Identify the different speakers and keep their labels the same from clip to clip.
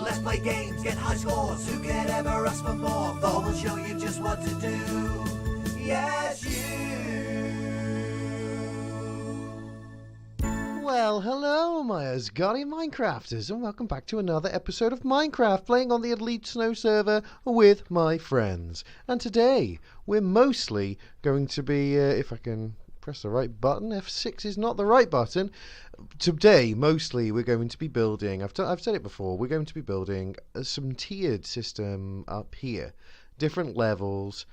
Speaker 1: let's play games, get high scores. Who could ever ask for more? Thor will show you just what to do. Yes, you.
Speaker 2: Well, hello, my Asgardian Minecrafters, and welcome back to another episode of Minecraft, playing on the Otlichno server with my friends. And today, we're mostly going to be, if I can press the right button, F6 is not the right button. Today, mostly, we're going to be building, I've said it before, we're going to be building some tiered system up here. Different levels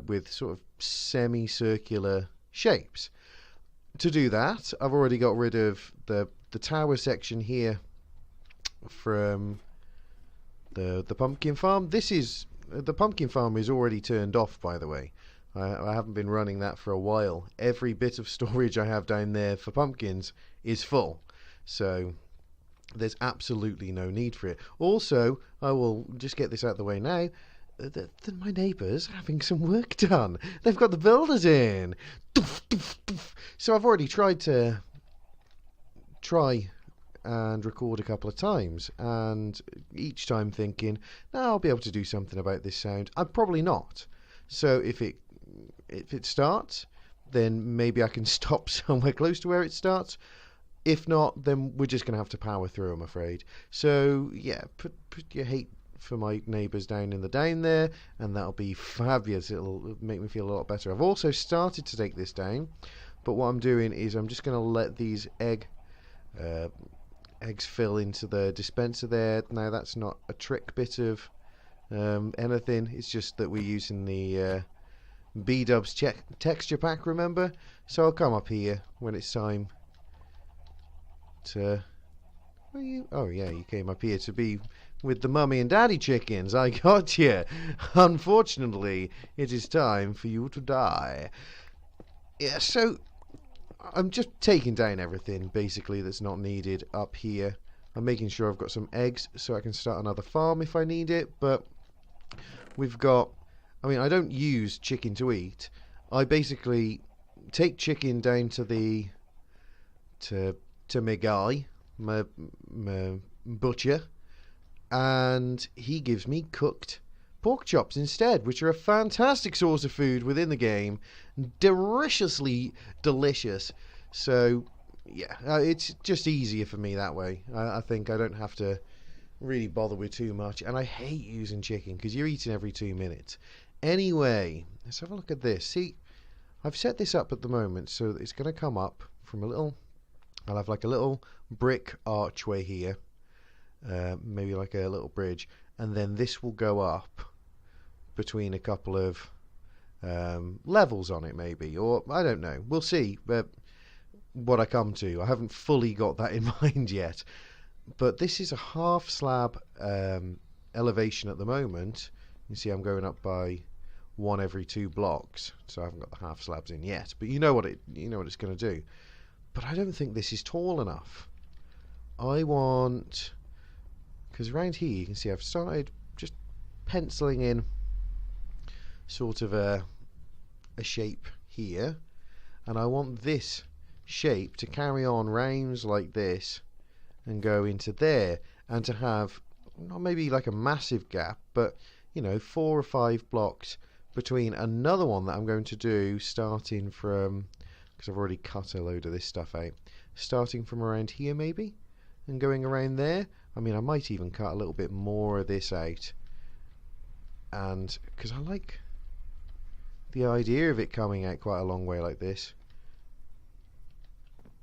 Speaker 2: with sort of semicircular shapes. To do that, I've already got rid of the tower section here from the pumpkin farm. The pumpkin farm is already turned off, by the way. I haven't been running that for a while. Every bit of storage I have down there for pumpkins is full, so there's absolutely no need for it. Also, I will just get this out of the way now. My neighbours are having some work done. They've got the builders in. So I've already tried and record a couple of times, and each time thinking, no, I'll be able to do something about this sound. I'm probably not. So if it starts, then maybe I can stop somewhere close to where it starts. If not, then we're just going to have to power through, I'm afraid. So yeah, put your hate for my neighbours down in the down there, and that'll be fabulous. It'll make me feel a lot better. I've also started to take this down, but what I'm doing is I'm just going to let these eggs fill into the dispenser there. Now that's not a trick bit of anything, it's just that we're using the B-dubs texture pack, remember? So I'll come up here when it's time to... Where are you? Oh yeah, you came up here to be with the mummy and daddy chickens. I got you. Unfortunately, it is time for you to die. Yeah, so I'm just taking down everything basically that's not needed up here. I'm making sure I've got some eggs so I can start another farm if I need it, but we've got... I mean, I don't use chicken to eat. I basically take chicken down to the... to my guy, my butcher, and he gives me cooked pork chops instead, which are a fantastic source of food within the game, deliciously delicious. So yeah, it's just easier for me that way. I think I don't have to really bother with too much, and I hate using chicken because you're eating every 2 minutes. Anyway, let's have a look at this. See, I've set this up at the moment so that it's going to come up from a little... I'll have like a little brick archway here, maybe like a little bridge, and then this will go up between a couple of levels on it maybe, or I don't know, we'll see what I come to. I haven't fully got that in mind yet, but this is a half slab elevation at the moment. You see I'm going up by 1 every 2 blocks, so I haven't got the half slabs in yet, but you know what it's going to do. But I don't think this is tall enough. I want... Because around here you can see I've started just penciling in sort of a shape here. And I want this shape to carry on rounds like this and go into there. And to have, not maybe like a massive gap, but, you know, 4 or 5 blocks between another one that I'm going to do starting from... because I've already cut a load of this stuff out, starting from around here maybe and going around there. I mean, I might even cut a little bit more of this out, and because I like the idea of it coming out quite a long way like this,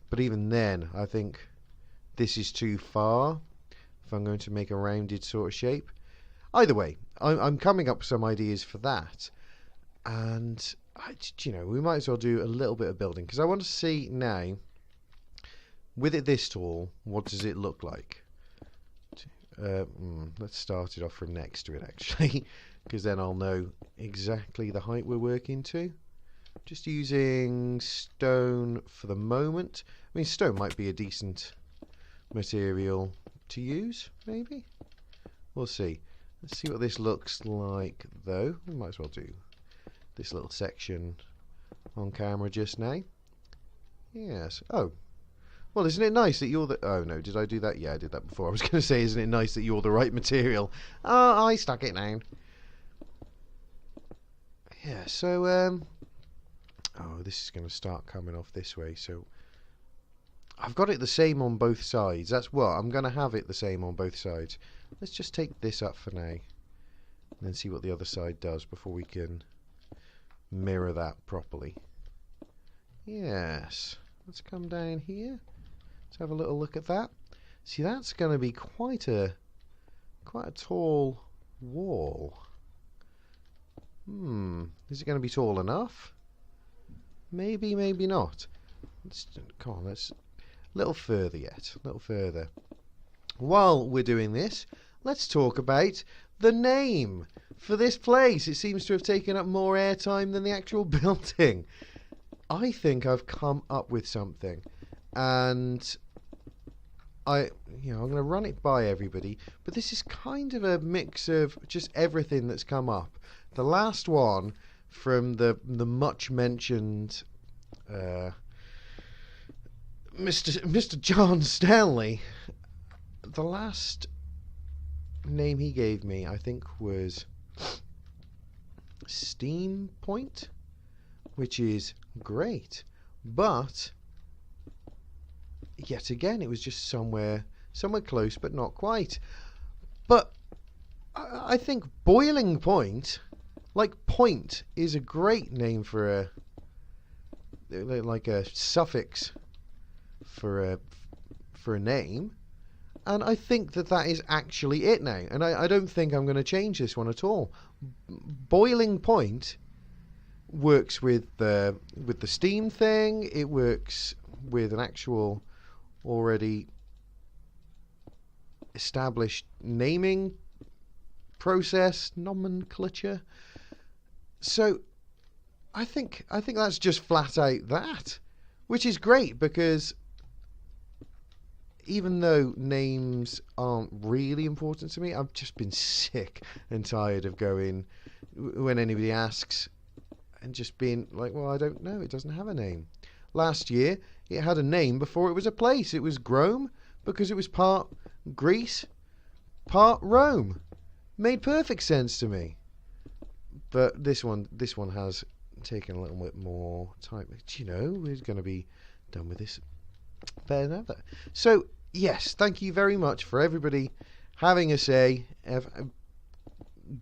Speaker 2: but even then I think this is too far if I'm going to make a rounded sort of shape. Either way, I'm coming up with some ideas for that, and you know, we might as well do a little bit of building, because I want to see now, with it this tall, what does it look like? Let's start it off from next to it actually, because then I'll know exactly the height we're working to. Just using stone for the moment. I mean, stone might be a decent material to use, maybe? We'll see. Let's see what this looks like though. We might as well do this little section on camera just now. Yes. Oh, Well, isn't it nice that you're the... Oh, no, did I do that? Yeah, I did that before. I was going to say, isn't it nice that you're the right material? Oh, I stuck it down. Yeah, so, oh, this is going to start coming off this way, so... I've got it the same on both sides. That's what, I'm going to have it the same on both sides. Let's just take this up for now. And then see what the other side does before we can mirror that properly. Yes. Let's come down here. Let's have a little look at that. See, that's going to be quite a tall wall. Is it going to be tall enough? Maybe, maybe not. Come on, let's... A little further yet. A little further. While we're doing this, let's talk about the name for this place. It seems to have taken up more airtime than the actual building. I think I've come up with something, and I'm going to run it by everybody. But this is kind of a mix of just everything that's come up. The last one from the much mentioned Mr. John Stanley. The last name he gave me, I think, was Steam Point, which is great, but yet again it was just somewhere close but not quite. But I think Boiling Point, like point, is a great name for a suffix for a name, and I think that is actually it now, and I don't think I'm going to change this one at all. Boiling Point works with the Steam thing. It works with an actual already established naming process, nomenclature. So I think that's just flat out that, which is great, because even though names aren't really important to me, I've just been sick and tired of going when anybody asks and just being like, well, I don't know, it doesn't have a name. Last year, it had a name before it was a place. It was Grome, because it was part Greece, part Rome. Made perfect sense to me. But this one has taken a little bit more time. Do you know, we're going to be done with this better than ever. So, yes, thank you very much for everybody having a say,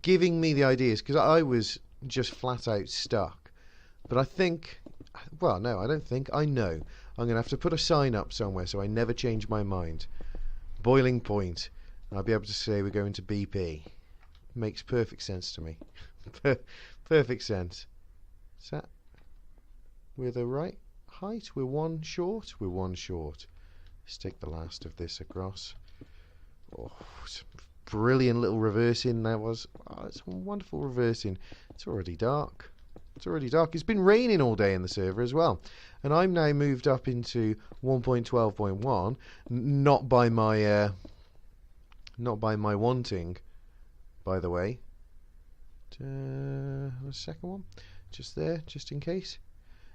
Speaker 2: giving me the ideas, because I was just flat out stuck. But I think, well, no, I don't think, I know. I'm going to have to put a sign up somewhere so I never change my mind. Boiling Point. I'll be able to say we're going to BP. Makes perfect sense to me. Perfect sense. Is that we're the right height? We're one short? We're one short. Stick the last of this across. Oh, brilliant little reversing there was. Oh, it's wonderful reversing. It's already dark. It's already dark. It's been raining all day in the server as well. And I'm now moved up into 1.12.1. Not by my wanting, by the way. The second one, just there, just in case.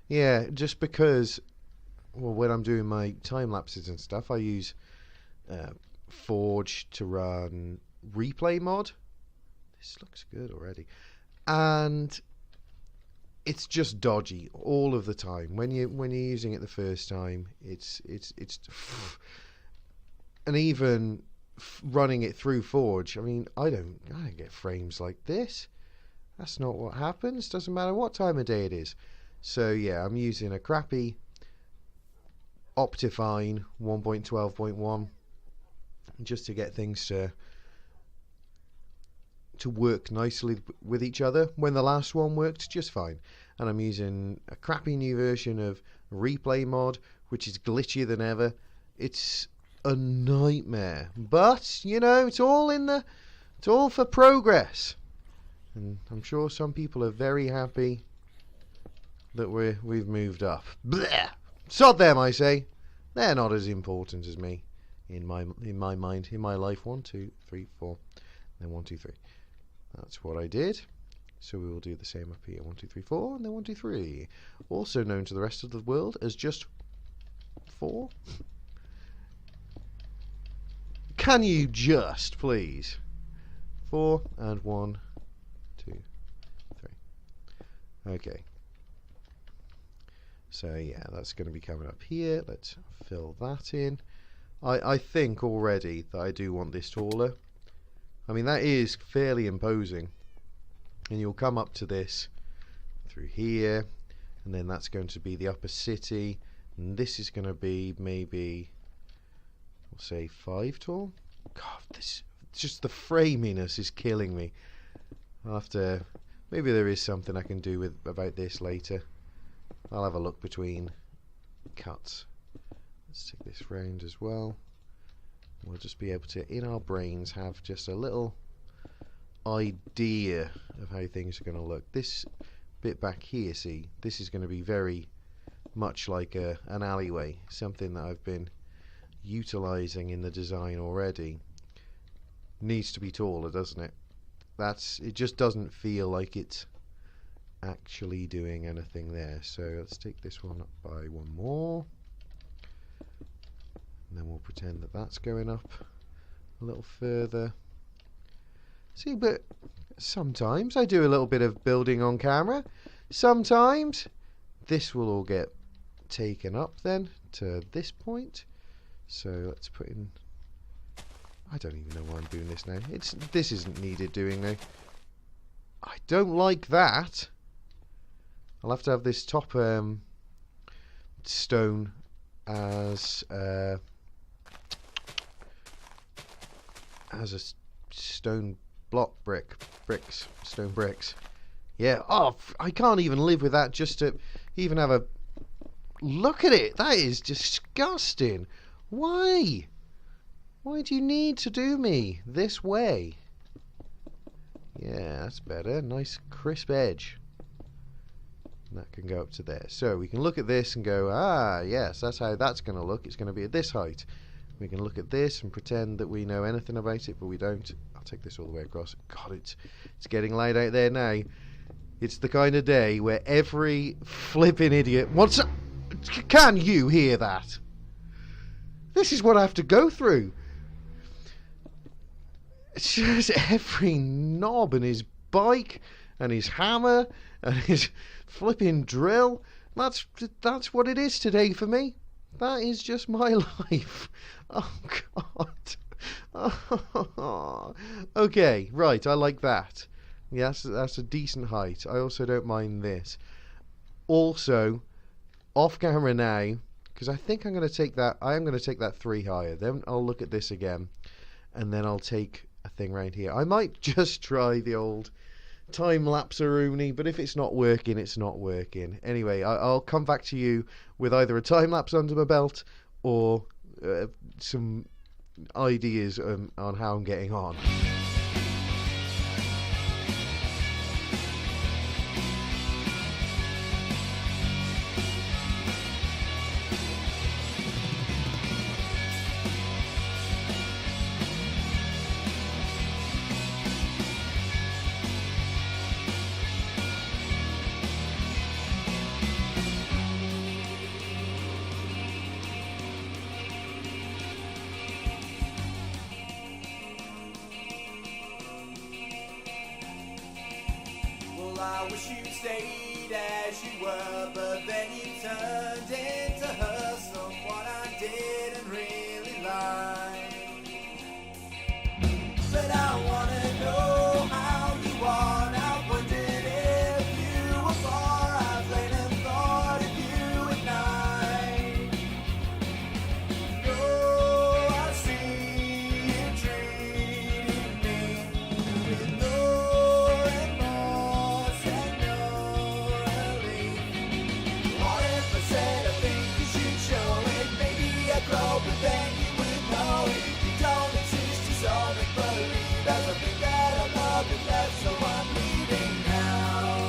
Speaker 2: Yeah, just because, well, when I'm doing my time lapses and stuff, I use Forge to run replay mod. This looks good already, and it's just dodgy all of the time. When you're using it the first time, it's and even running it through Forge. I mean, I don't get frames like this. That's not what happens. Doesn't matter what time of day it is. So yeah, I'm using a crappy Optifine 1.12.1 just to get things to work nicely with each other, when the last one worked just fine. And I'm using a crappy new version of Replay Mod, which is glitchier than ever. It's a nightmare, but you know, it's all for progress. And I'm sure some people are very happy that we've moved up. Blech! Sod them, I say. They're not as important as me in my mind, in my life. 1, 2, 3, 4, then 1, 2, 3. That's what I did. So we will do the same up here. 1, 2, 3, 4, and then 1, 2, 3. Also known to the rest of the world as just 4. Can you just, please? 4 and 1, 2, 3. Okay. So yeah, that's going to be coming up here. Let's fill that in. I think already that I do want this taller. I mean, that is fairly imposing. And you'll come up to this through here, and then that's going to be the upper city, and this is going to be maybe, we'll say 5 tall. God, this, just the framiness is killing me. I'll have to, maybe there is something I can do about this later. I'll have a look between cuts. Let's take this round as well. We'll just be able to, in our brains, have just a little idea of how things are going to look. This bit back here, see, this is going to be very much like an alleyway, something that I've been utilizing in the design already. Needs to be taller, doesn't it? It just doesn't feel like it's actually doing anything there. So let's take this one up by 1 more, and then we'll pretend that that's going up a little further. See, but sometimes I do a little bit of building on camera. Sometimes this will all get taken up then to this point. So let's put in, I don't even know why I'm doing this now. This isn't needed doing now. I don't like that. I'll have to have this top stone as a stone block stone bricks. Yeah, oh, I can't even live with that just to even have a look at it. That is disgusting. Why? Why do you need to do me this way? Yeah, that's better. Nice crisp edge. And that can go up to there. So we can look at this and go, ah, yes, that's how that's going to look. It's going to be at this height. We can look at this and pretend that we know anything about it, but we don't. I'll take this all the way across. God, it's getting light out there now. It's the kind of day where every flipping idiot wants to... Can you hear that? This is what I have to go through. It's just every knob and his bike and his hammer and his flipping drill. That's what it is today for me. That is just my life. Oh God. Oh. Okay, right, I like that. Yes, that's a decent height. I also don't mind this. Also, off camera now, because I think I'm going to take that. I am going to take that 3 higher. Then I'll look at this again, and then I'll take a thing right here. I might just try the old time-lapse-a-rooney, but if it's not working, it's not working. Anyway, I'll come back to you with either a time-lapse under my belt or some ideas on how I'm getting on.
Speaker 1: I wish you stayed as you were, but then you turned into her, someone I didn't really like. But I wanna know how you are. I wondered if you were far. I've lain and thought of you at night. Oh, I see you treating me with no remorse and no relief. What if I said I think you should show it? Maybe I'd grow, but then you would know it. You don't exist, you saw me believe. As I think that I love you left, so I'm leaving now.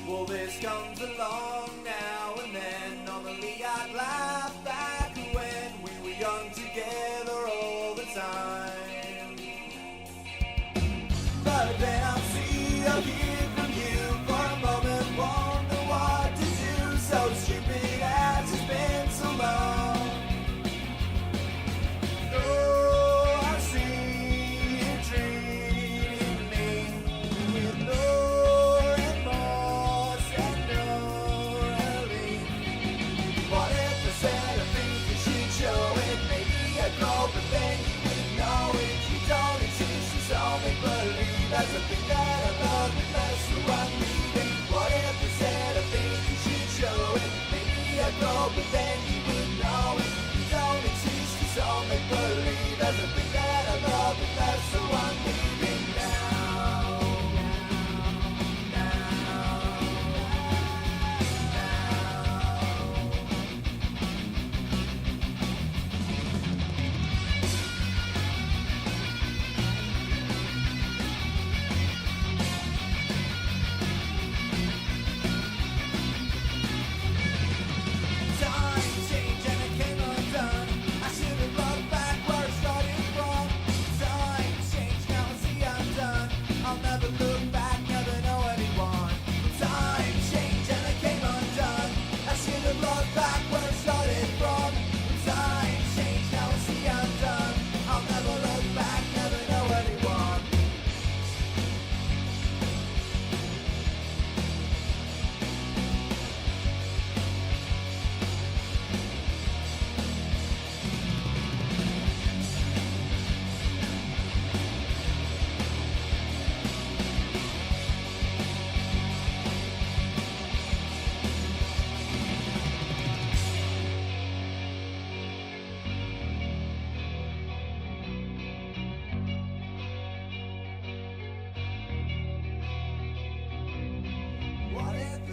Speaker 1: Well, this comes along now and then. Normally I'd laugh back when we were young together all the time. But then I'll see or hear from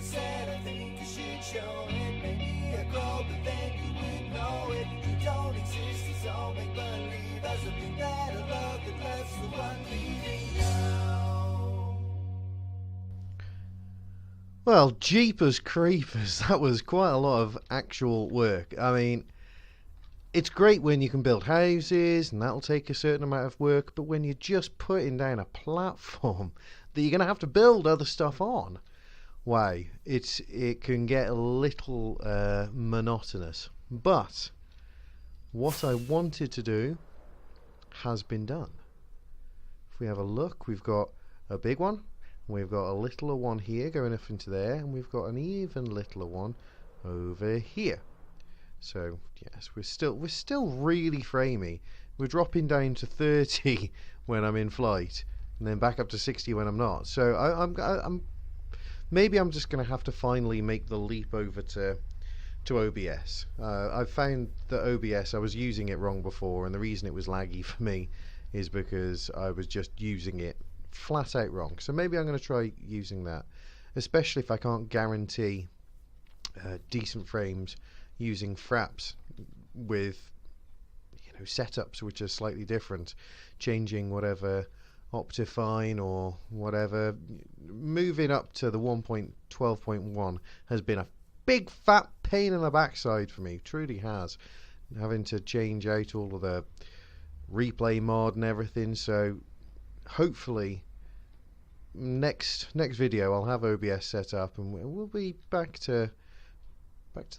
Speaker 1: said I think you should show it. Maybe a girl, but then you would know it. You don't exist, it's all make believe. As a thing that I love that loves the one leaving now.
Speaker 2: Well, jeepers creepers, that was quite a lot of actual work. I mean, it's great when you can build houses, and that'll take a certain amount of work, but when you're just putting down a platform that you're going to have to build other stuff on, wow, it can get a little monotonous. But what I wanted to do has been done. If we have a look, we've got a big one, we've got a littler one here going up into there, and we've got an even littler one over here. So yes, we're still really framey. We're dropping down to 30 when I'm in flight, and then back up to 60 when I'm not. So I'm maybe I'm just going to have to finally make the leap over to OBS. I found that OBS, I was using it wrong before, and the reason it was laggy for me is because I was just using it flat out wrong. So maybe I'm going to try using that, especially if I can't guarantee decent frames using fraps with setups which are slightly different, changing whatever Optifine or whatever. Moving up to the 1.12.1 has been a big fat pain in the backside for me, truly has, having to change out all of the replay mod and everything. So hopefully next video I'll have OBS set up and we'll be back to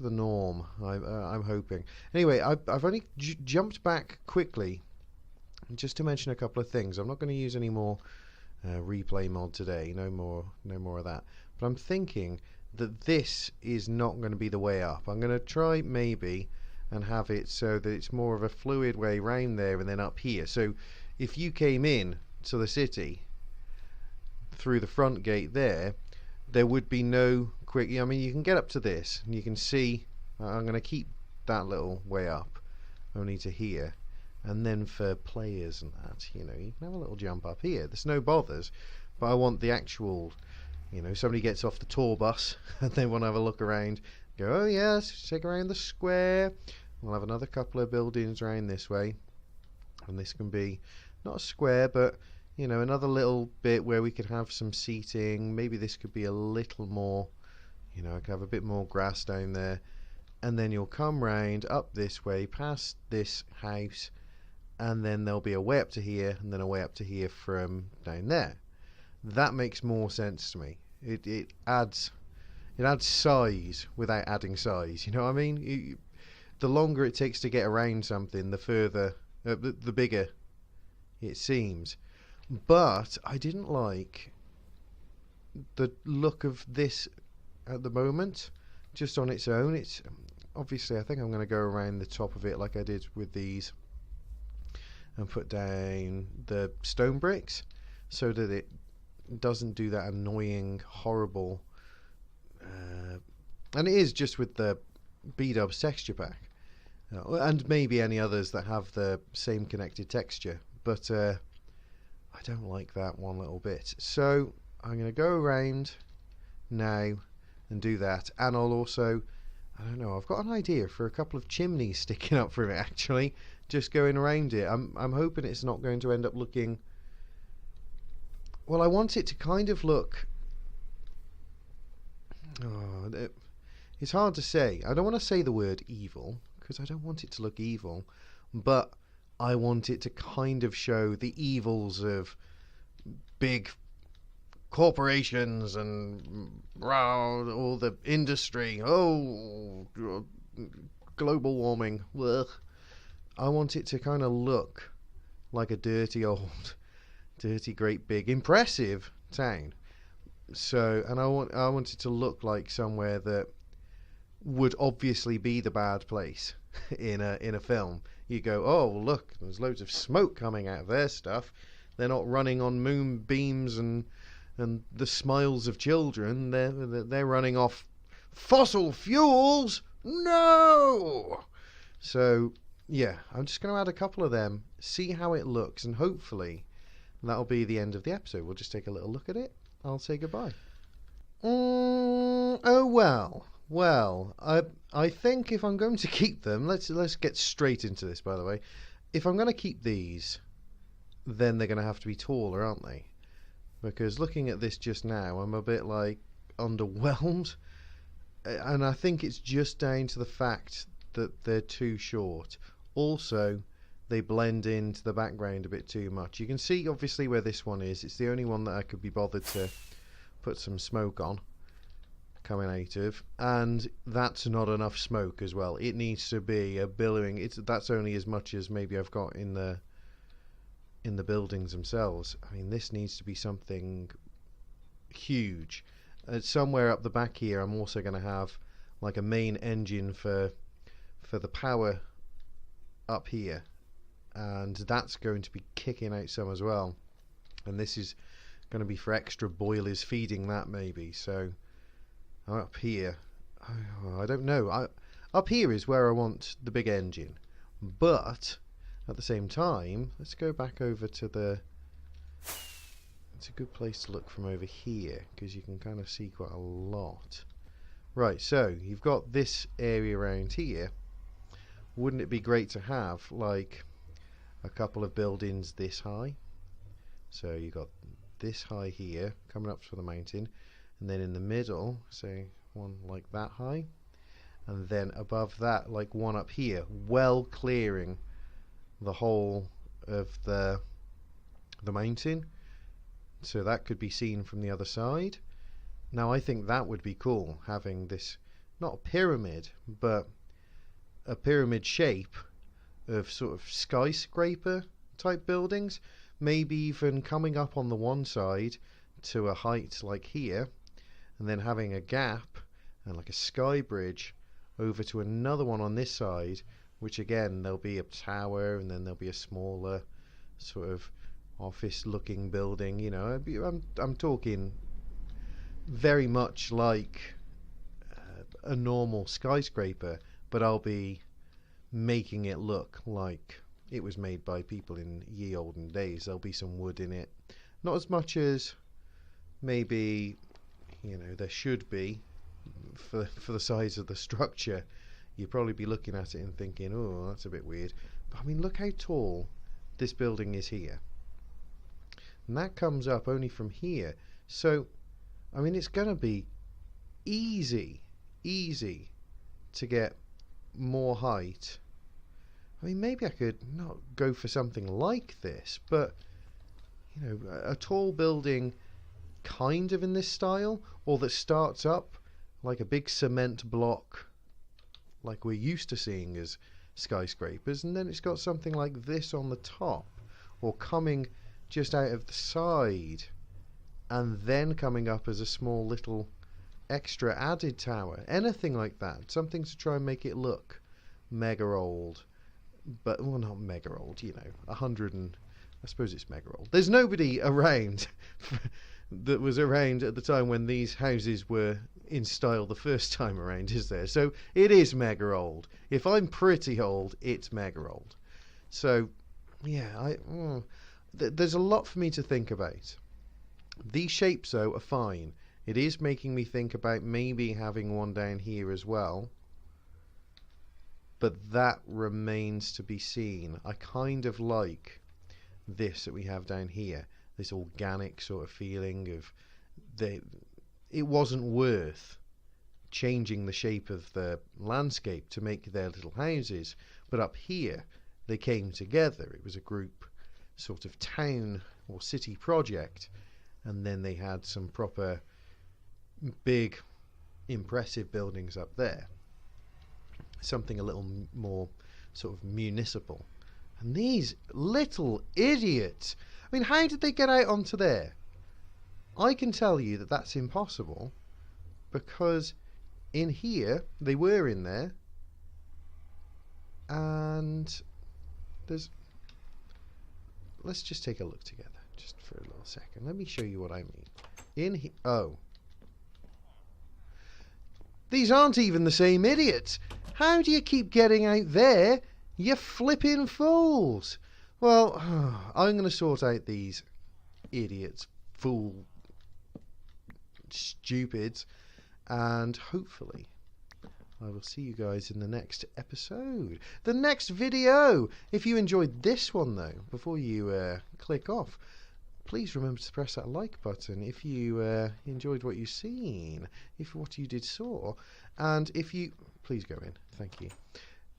Speaker 2: the norm. I'm hoping. Anyway, I've only jumped back quickly just to mention a couple of things. I'm not going to use any more replay mod today. No more of that. But I'm thinking that this is not going to be the way up. I'm going to try maybe and have it so that it's more of a fluid way round there and then up here. So if you came in to the city through the front gate there would be no quick. I mean, you can get up to this and you can see. I'm going to keep that little way up only to here, and then for players and that, you can have a little jump up here. There's no bothers, but I want the actual, somebody gets off the tour bus and they want to have a look around, go, oh yes, take around the square. We'll have another couple of buildings around this way, and this can be not a square, but another little bit where we could have some seating. Maybe this could be a little more, I could have a bit more grass down there, and then you'll come round up this way past this house, and then there'll be a way up to here and then a way up to here from down there. That makes more sense to me. It adds size without adding size. You know what I mean? The longer it takes to get around something, the further, the bigger it seems. But I didn't like the look of this at the moment, just on its own. It's obviously, I think I'm going to go around the top of it like I did with these and put down the stone bricks so that it doesn't do that annoying, horrible, and it is just with the B-dubs texture pack, and maybe any others that have the same connected texture, but I don't like that one little bit. So I'm going to go around now and do that, and I'll also, I don't know, I've got an idea for a couple of chimneys sticking up from it actually, just going around it. I'm hoping it's not going to end up looking, well, I want it to kind of look, it's hard to say. I don't want to say the word evil because I don't want it to look evil, but I want it to kind of show the evils of big corporations and all the industry. Oh, global warming. Ugh. I want it to kind of look like a dirty great big impressive town. So, and I want it to look like somewhere that would obviously be the bad place in a film. You go, oh look, there's loads of smoke coming out of their stuff. They're not running on moonbeams and the smiles of children. They're running off fossil fuels. No. So yeah, I'm just going to add a couple of them, see how it looks, and hopefully that'll be the end of the episode. We'll just take a little look at it. I'll say goodbye. Well, I think if I'm going to keep them, let's get straight into this. By the way, if I'm going to keep these, then they're going to have to be taller, aren't they? Because looking at this just now, I'm a bit like underwhelmed, and I think it's just down to the fact that they're too short. Also, they blend into the background a bit too much. You can see obviously where this one is. It's the only one that I could be bothered to put some smoke on coming out of, and that's not enough smoke as well. It needs to be a billowing. That's only as much as maybe I've got in the buildings themselves. I mean, this needs to be something huge. Somewhere up the back here, I'm also going to have like a main engine for the power up here, and that's going to be kicking out some as well. And this is going to be for extra boilers feeding that maybe. So up here, I don't know. Up here is where I want the big engine, but at the same time, let's go back over to the. It's a good place to look from over here because you can kind of see quite a lot. Right, so you've got this area around here. Wouldn't it be great to have like a couple of buildings this high? So you got this high here coming up to the mountain, and then in the middle, say one like that high, and then above that like one up here, well clearing the whole of the mountain, so that could be seen from the other side. Now I think that would be cool, having this, not a pyramid, but a pyramid shape of sort of skyscraper type buildings, maybe even coming up on the one side to a height like here, and then having a gap and like a sky bridge over to another one on this side, which again there'll be a tower, and then there'll be a smaller sort of office looking building. You know, I'm talking very much like a normal skyscraper, but I'll be making it look like it was made by people in ye olden days. There'll be some wood in it, not as much as maybe, you know, there should be for the size of the structure. You'd probably be looking at it and thinking, oh, that's a bit weird. But I mean, look how tall this building is here, and that comes up only from here. So I mean, it's gonna be easy to get more height. I mean, maybe I could not go for something like this, but you know, a tall building kind of in this style, or that starts up like a big cement block like we're used to seeing as skyscrapers, and then it's got something like this on the top, or coming just out of the side and then coming up as a small little extra added tower. Anything like that, something to try and make it look mega old. But, well, not mega old, you know, 100 and, I suppose it's mega old. There's nobody around that was around at the time when these houses were in style the first time around, is there? So it is mega old. If I'm pretty old, it's mega old. So, yeah, there's a lot for me to think about. These shapes, though, are fine. It is making me think about maybe having one down here as well, but that remains to be seen. I kind of like this that we have down here, this organic sort of feeling of it wasn't worth changing the shape of the landscape to make their little houses, but up here they came together. It was a group sort of town or city project, and then they had some proper big impressive buildings up there, something a little more sort of municipal. And these little idiots, I mean, how did they get out onto there? I can tell you that that's impossible, because in here, they were in there, and there's, let's just take a look together, just for a little second. Let me show you what I mean. In here, oh. These aren't even the same idiots. How do you keep getting out there, you flipping fools? Well, I'm going to sort out these idiots, stupids, and hopefully I will see you guys in the next episode, the next video. If you enjoyed this one though, before you click off, please remember to press that like button if you enjoyed what you've seen, if what you did saw, and if you please go in, thank you.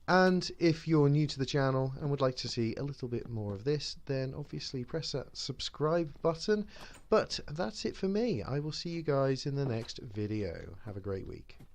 Speaker 2: And if you're new to the channel and would like to see a little bit more of this, then obviously press that subscribe button. But that's it for me. I will see you guys in the next video. Have a great week.